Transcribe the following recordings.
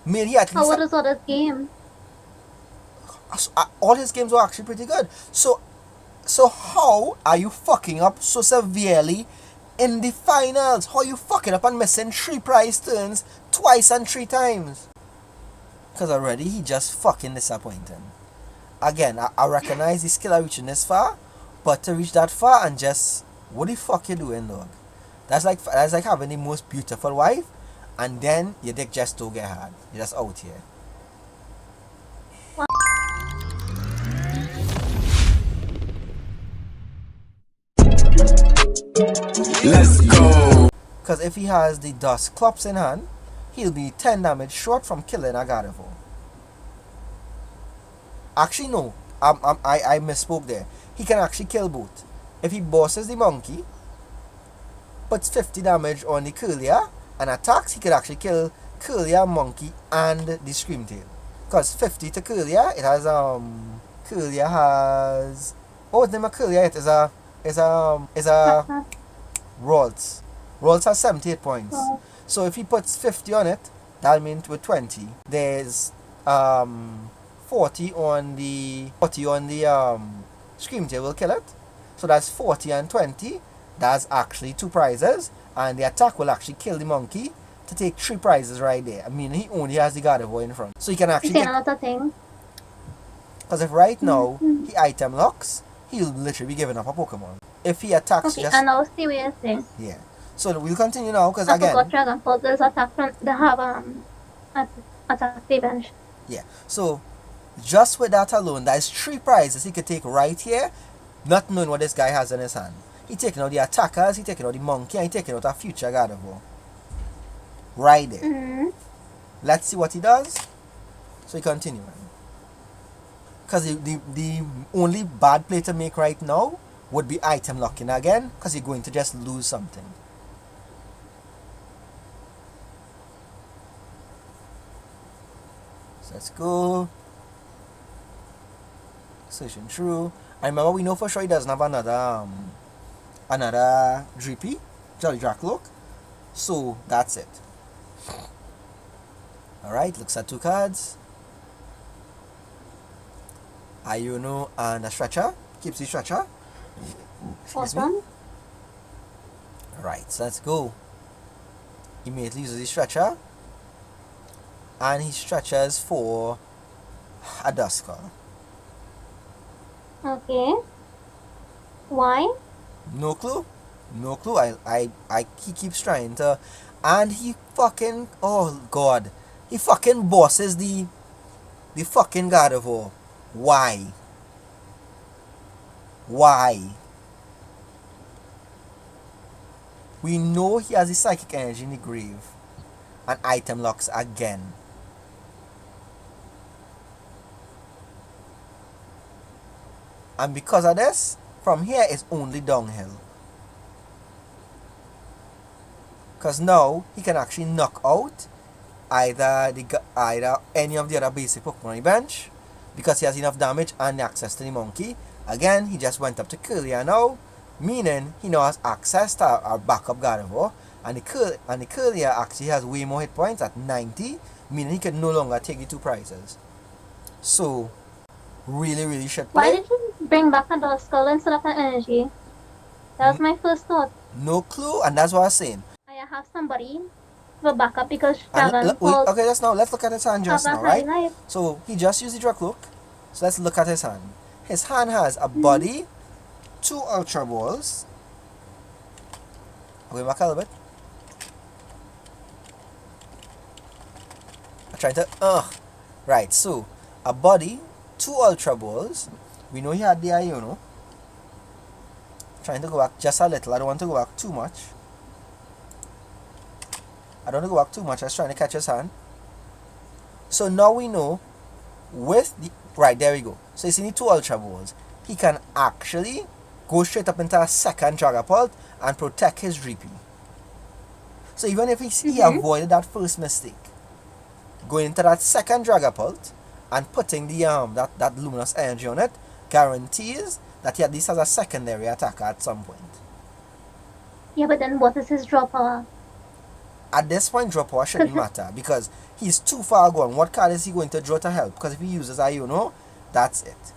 Made he at How least were his other game? all his games were actually pretty good. So how are you fucking up so severely in the finals? How are you fucking up and missing 3 prize turns twice and 3 times? Because already he just fucking disappointing. Again, I recognize the skill of reaching this far, but to reach that far and just what the fuck you doing, dog? That's like having the most beautiful wife, and then your dick just don't get hard. You're just out here. Let's go. Because if he has the dust clops in hand, he'll be 10 damage short from killing a Gardevoir. Actually, no. I misspoke there. He can actually kill both. If he bosses the monkey, puts 50 damage on the Curlia, and attacks, he could actually kill Curlia, monkey, and the Screamtail. Because 50 to Curlia, it has, Curlia has... Oh, the name of Curlia, it is a Rolls. Rolls has 78 points. Oh, So if he puts 50 on it, that'll mean with 20. There's 40 on the Screamtail will kill it. So that's 40 and 20. That's actually 2 prizes. And the attack will actually kill the monkey to take 3 prizes right there. I mean, he only has the Gardevoir in front. So he can you actually see get... another thing? Because if right now Mm-hmm. he item locks, he'll literally be giving up a Pokemon. If he attacks Okay, just... and now see what you're saying. Yeah. So we'll continue now because I again... forgot Dragon Ball. There's attack from they have attack revenge. Yeah. So just with that alone, that is 3 prizes he could take right here, not knowing what this guy has in his hand. He taking out the attackers, he taking out the monkey, and he taking out a future Gardevoir. Right there. Mm-hmm. Let's see what he does. So he continue. Because the only bad play to make right now would be item locking again, because you're going to just lose something. So let's go. Searching through. I remember we know for sure he doesn't have another Drippy, Jolly Dracloak. So that's it. Alright, looks at 2 cards. Iono and a Stretcher. Keeps the Stretcher. Excuse me. Awesome. Alright, so let's go. Immediately uses the Stretcher. And he stretches for a Duskull. Okay. Why? No clue. No clue. He keeps trying to, and he fucking, oh god, he fucking bosses the fucking Gardevoir. Why? Why? We know he has the psychic energy in the grave, and item locks again. And because of this, from here it's only downhill. Because now he can actually knock out either any of the other basic Pokemon on the bench, because he has enough damage and access to the monkey. Again, he just went up to Curlia now, meaning he now has access to our backup Gardevoir, and the Curlia actually has way more hit points at 90, meaning he can no longer take the 2 prizes. So, really should Why play. did you bring back a Duskull instead of an energy? That was my first thought. No clue, and that's what I was saying. I have somebody for backup because And Dragon Ball okay, just now, let's look at his hand just have a now, high right? life. So he just used the Dracloak. So let's look at his hand. His hand has a body, 2 Ultra Balls. I'll go back a little bit. I'm trying to, right, so a body, 2 Ultra Balls. We know he had the Iono. Trying to go back just a little. I don't want to go back too much. I don't want to go back too much. I was trying to catch his hand. So now we know with the... Right, there we go. So you see the 2 Ultra Balls. He can actually go straight up into a second Dragapult and protect his Drippy. So even if he avoided that first mistake, going into that second Dragapult and putting the that luminous energy on it, guarantees that he at least has a secondary attacker at some point. Yeah, but then what is his draw power? At this point, draw power shouldn't matter because he's too far gone. What card is he going to draw to help? Because if he uses Iono, that's it.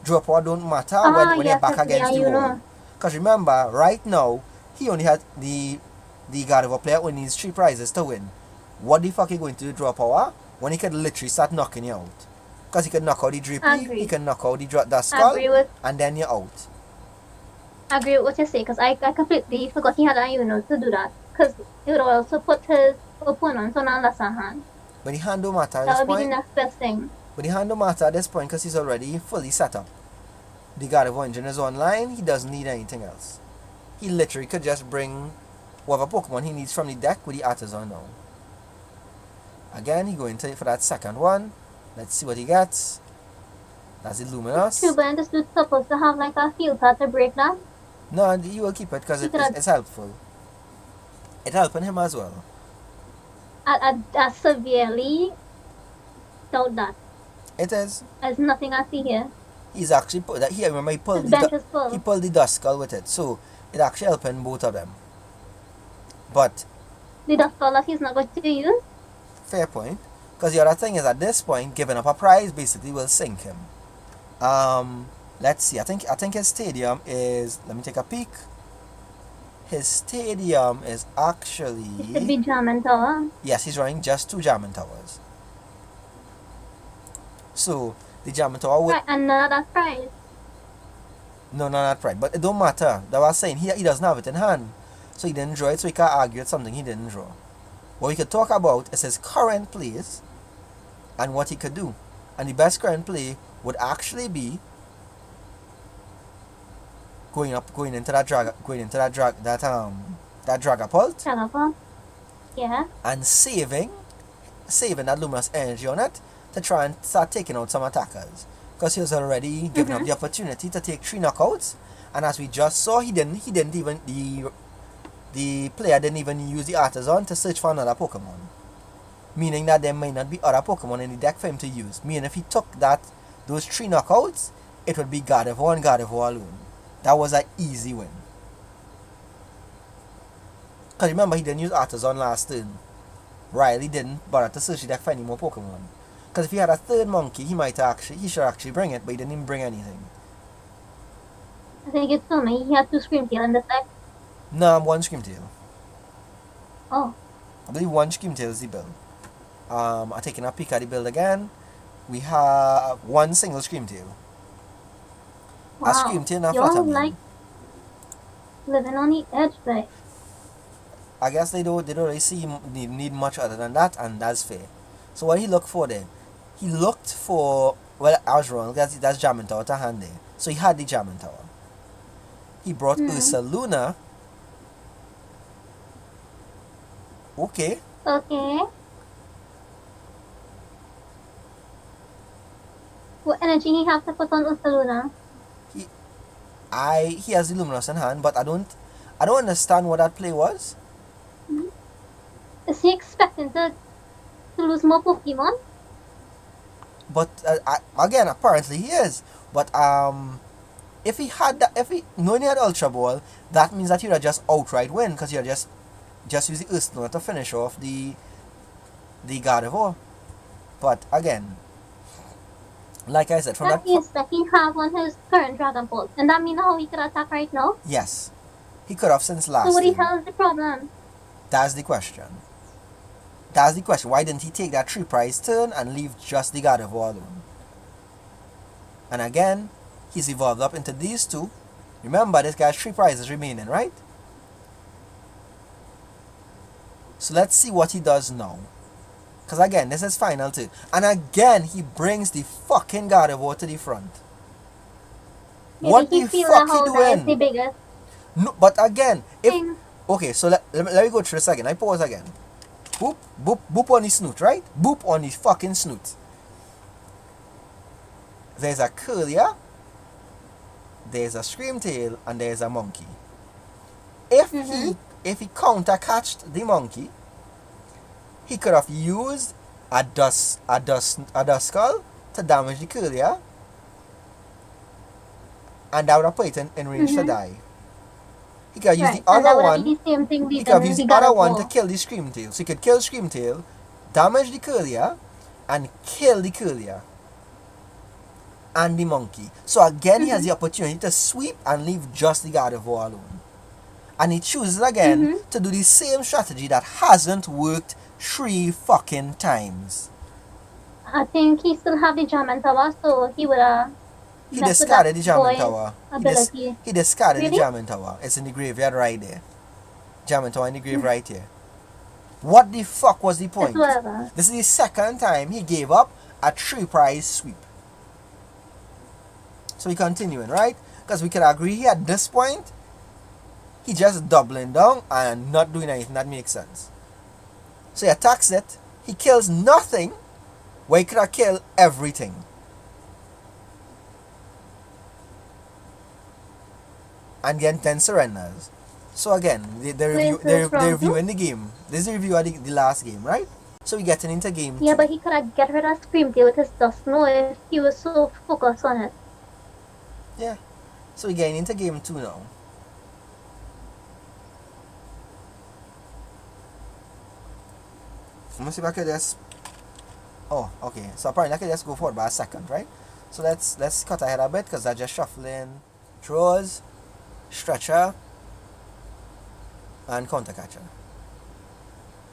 Draw power don't matter when you're yes, back against the wall. Because remember, right now, he only had the God of a player only needs 3 prizes to win. What the fuck are you going to do draw power when he could literally start knocking you out? Because he could knock out the Drippy, he can knock out the skull, and then you're out. I agree with what you say, because I completely forgot he had Iono to do that. Because it would also put his opponent on a lesser hand. But the hand don't matter at That this would be point. the next best thing. But the hand don't matter at this point because he's already fully set up. The God of Engine is online, he doesn't need anything else. He literally could just bring whatever Pokemon he needs from the deck with the Artisan now. Again, he going for that second one. Let's see what he gets. That's the Luminous. True, but this dude's supposed to have like a field card to break that. No, he will keep it because it's helpful. It's helping him as well. I severely doubt that. It is. There's nothing I see here. He's actually put that here. Remember, he pulled the Dust Skull with it, so it actually helping both of them. But The Dust Skull that he's not going to use. Fair point. Because the other thing is, at this point, giving up a prize basically will sink him. Let's see. I think his stadium is. Let me take a peek. His stadium is actually. It should be German Tower. Yes, he's running just 2 German Towers. So the German Tower will. Right, and another prize. No, not prize. But it don't matter. That was saying he doesn't have it in hand, so he didn't draw it. So he can't argue with something he didn't draw. What we could talk about is his current plays and what he could do. And the best current play would actually be going into that Dragapult. Dragapult. Yeah. And saving that luminous energy on it to try and start taking out some attackers. Because he was already given up the opportunity to take 3 knockouts, and as we just saw, he didn't even the player didn't even use the Artisan to search for another Pokemon. Meaning that there might not be other Pokemon in the deck for him to use. Meaning if he took those 3 knockouts, it would be Gardevoir and Gardevoir alone. That was an easy win. Because remember, he didn't use Artisan last turn. Riley didn't bother to search the deck for any more Pokemon. Because if he had a third monkey, he should actually bring it, but he didn't even bring anything. I think you told me he had 2 Screamtail in this deck. No, 1 Screamtail. Oh. I believe 1 Screamtail is the build. I'm taking a peek at the build again. We have 1 single Screamtail. Wow. A Screamtail and a You're Fluttermane. like living on the edge, but I guess they don't really need much other than that, and that's fair. So what he looked for there? He looked for, well, I was wrong, that's Jamming Tower to hand there. So he had the Jamming Tower. He brought Ursaluna. Okay. okay. What energy he have to put on Ursaluna? He has the Luminous in hand, but I don't understand what that play was. Is he expecting to lose more Pokemon? But again, apparently he is. But if he knowing he had Ultra Ball, that means that he would have just outright win because he would just use the Ursaluna to finish off the Gardevoir. But again, like I said, from that means that he have on his current Dragon Ball, and that means how he could attack right now. Yes, he could have since last. So what the turn. hell is the problem? That's the question. Why didn't he take that 3 prize turn and leave just the Gardevoir alone? And again, he's evolved up into these 2. Remember, this guy's 3 prizes remaining, right? So let's see what he does now. Because again, this is final turn. And again, he brings the fucking Gardevoir to the front. Maybe What he the feel fuck that he Holder is the doing? biggest No, but again, thing. okay, so let me go through this again. I pause again. Boop, boop, boop on the snoot, right? Boop on the fucking snoot. There's a Curlier, there's a Screamtail, and there's a monkey. If he counter catched the monkey, he could have used a dust skull to damage the Curlier, and that would have put it in range to die. he could use Right. the And that other would one. be the same thing He with could have used the the God other of one to War. kill the Screamtail. So he could kill Screamtail, damage the Curlier, and kill the Curlier and the monkey. So again, he has Mm-hmm. the opportunity to sweep and leave just the God of War alone. And he chooses again Mm-hmm. to do the same strategy that hasn't worked 3 fucking times. I think he still have the German tower, so he would have He messed with that discarded the German boy's Tower. ability. He discarded the Really? German Tower. It's in the graveyard right there. German Tower in the grave right here. What the fuck was the It's point? whatever. This is the second time he gave up a 3 prize sweep. So we continuing, right? Because we can agree here at this point, he just doubling down and not doing anything that makes sense. So he attacks it, he kills nothing, where he could have killed everything. And then surrenders. So again, Wait, so it's they're round two? reviewing the game. This is the review of the last game, right? So we're getting into game Yeah, 2. but he could have get rid of Screamtail with his dust no if he was so focused on it. Yeah. So we're getting into game 2 now. Let me see if I could just... Oh, okay. So apparently I could just go forward by a second, right? So let's cut ahead a bit because I just shuffling throws, stretcher, and counter catcher.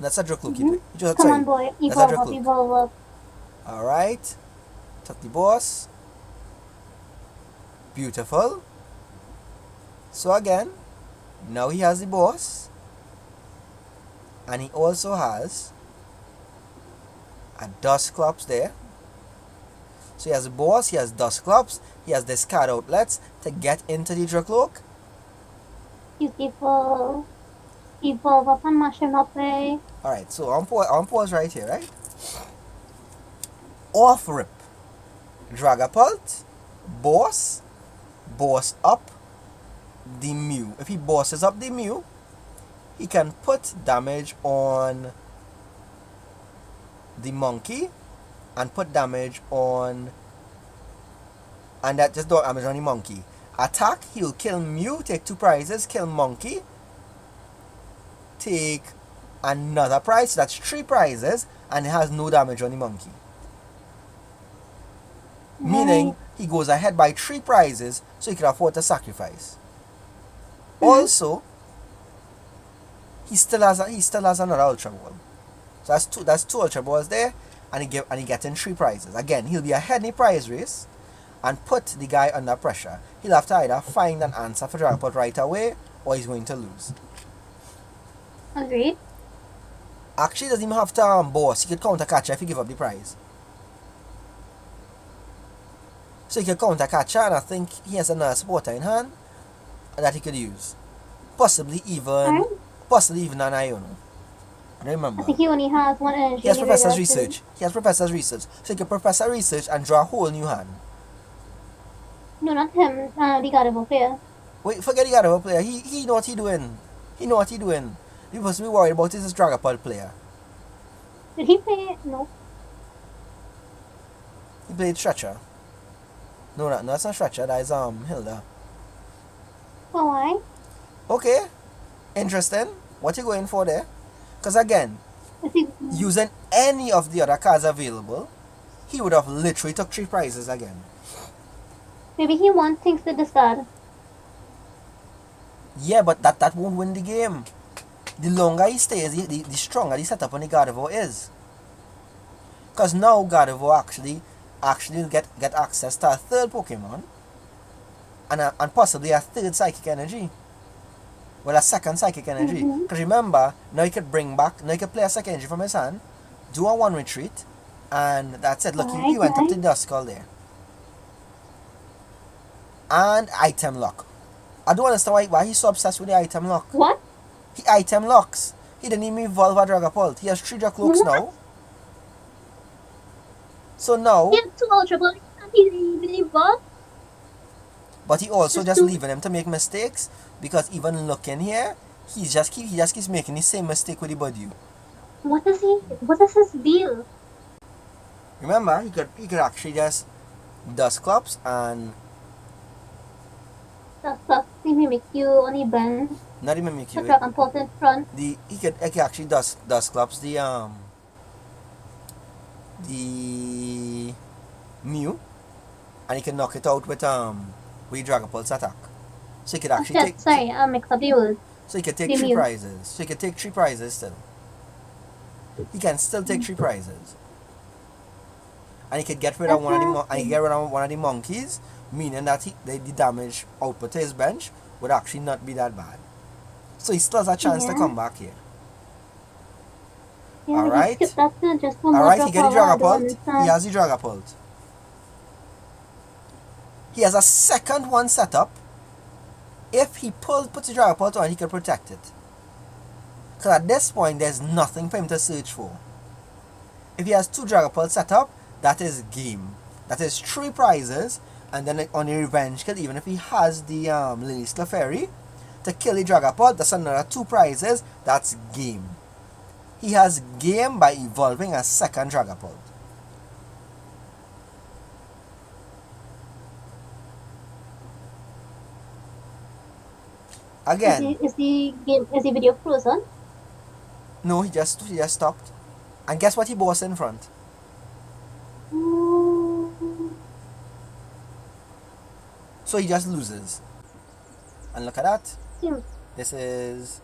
That's a Dracloak. Mm-hmm. Come on, boy. Evolve up, evolve up. Alright. Took the boss. Beautiful. So again, now he has the boss. And he also has a Dustclops there. So he has a boss, he has Dustclops, he has discard outlets to get into the Dracloak. Beautiful. Evolve up and mash him up, eh? Alright, so on pause right here, right? Off rip. Dragapult, boss up the Mew. If he bosses up the Mew, he can put damage on the monkey and put damage on, and that just do damage on the monkey. Attack, he'll kill Mew, take 2 prizes, kill monkey, take another prize, so that's 3 prizes, and it has no damage on the monkey. Meaning he goes ahead by 3 prizes, so he can afford to sacrifice. Also, he still has another Ultra Ball. So that's two Ultra Balls there, and he getting 3 prizes. Again, he'll be ahead in the prize race and put the guy under pressure. He'll have to either find an answer for Dragapult right away, or he's going to lose. Agreed. Actually, he doesn't even have to boss. He could counter catcher if he give up the prize. So he could counter catcher, and I think he has another supporter in hand that he could use. Possibly even an Iono. I don't remember. I think he only has 1 energy. He has Professor's Research. So he can Professor Research and draw a whole new hand. No, not him. The God of War player. Wait, forget the God of War player. He know what he doing. He know what he doing. The person we worried about is this Dragapult player. Did he play? No. He played Stretcher. No, that's not Stretcher. That is Hilda. Oh, why? Okay, interesting. What you going for there? Because again, using any of the other cards available, he would have literally took 3 prizes again. Maybe he wants things to discard. Yeah, but that won't win the game. The longer he stays, the stronger the setup on the God of War is. Because now God of War actually get access to a 3rd Pokemon and possibly a 3rd Psychic Energy. Well, a 2nd Psychic Energy. Because remember, now he could play a Psychic Energy from his hand, do a 1 retreat, and that's it. Look, he went up to Duskull there. And item lock. I don't understand why he's so obsessed with the item lock. What? He item locks. He didn't even evolve a Dragapult. He has 3 Dracloaks now. So now... He has 2 Ultra Balls and he didn't even evolve. But he also just leaving him to make mistakes, because even looking here, he just keeps making the same mistake with the body. What is his deal? Remember, he could actually just Dustclops and That's he mimic you on the bench. Not even Mickey. The dragon pulse in front. He could actually dust clubs the Mew, and he can knock it out with Dragon Pulse attack. So he could actually take. Sorry, I mixed up the words. So he could take The three Mew. prizes. So he could take 3 prizes still. He can still take 3 prizes. And he could get rid of one of the monkeys, meaning that the damage output to his bench would actually not be that bad. So he still has a chance to come back here. Yeah, Alright. skip that to just one more Alright, drop he get the power, I don't Dragapult. understand. He has the Dragapult. He has a second one set up. If he puts the Dragapult on, he can protect it. Because at this point, there's nothing for him to search for. If he has 2 Dragapults set up, that is game. That is 3 prizes, and then on the revenge kill, even if he has the Lily Clefairy, to kill the Dragapult, that's another 2 prizes, that's game. He has game by evolving a second Dragapult. Again. Is the video frozen? No, he just stopped. And guess what he bossed in front? So he just loses. And look at that. Yeah. This is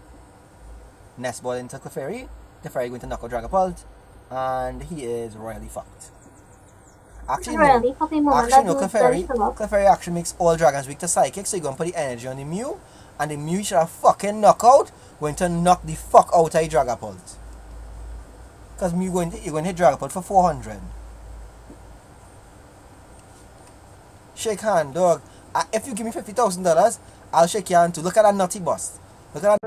Nest Ball into Clefairy. Clefairy going to knock out Dragapult. And he is royally fucked. Actually, no. Clefairy actually makes all dragons weak to Psychic. So you're going to put the energy on the Mew. And the Mew should have fucking knockout. Going to knock the fuck out of Dragapult. Because you're going to hit Dragapult for 400. Shake hand, dog. If you give me $50,000, I'll shake your hand too. Look at that naughty boss. Look at that.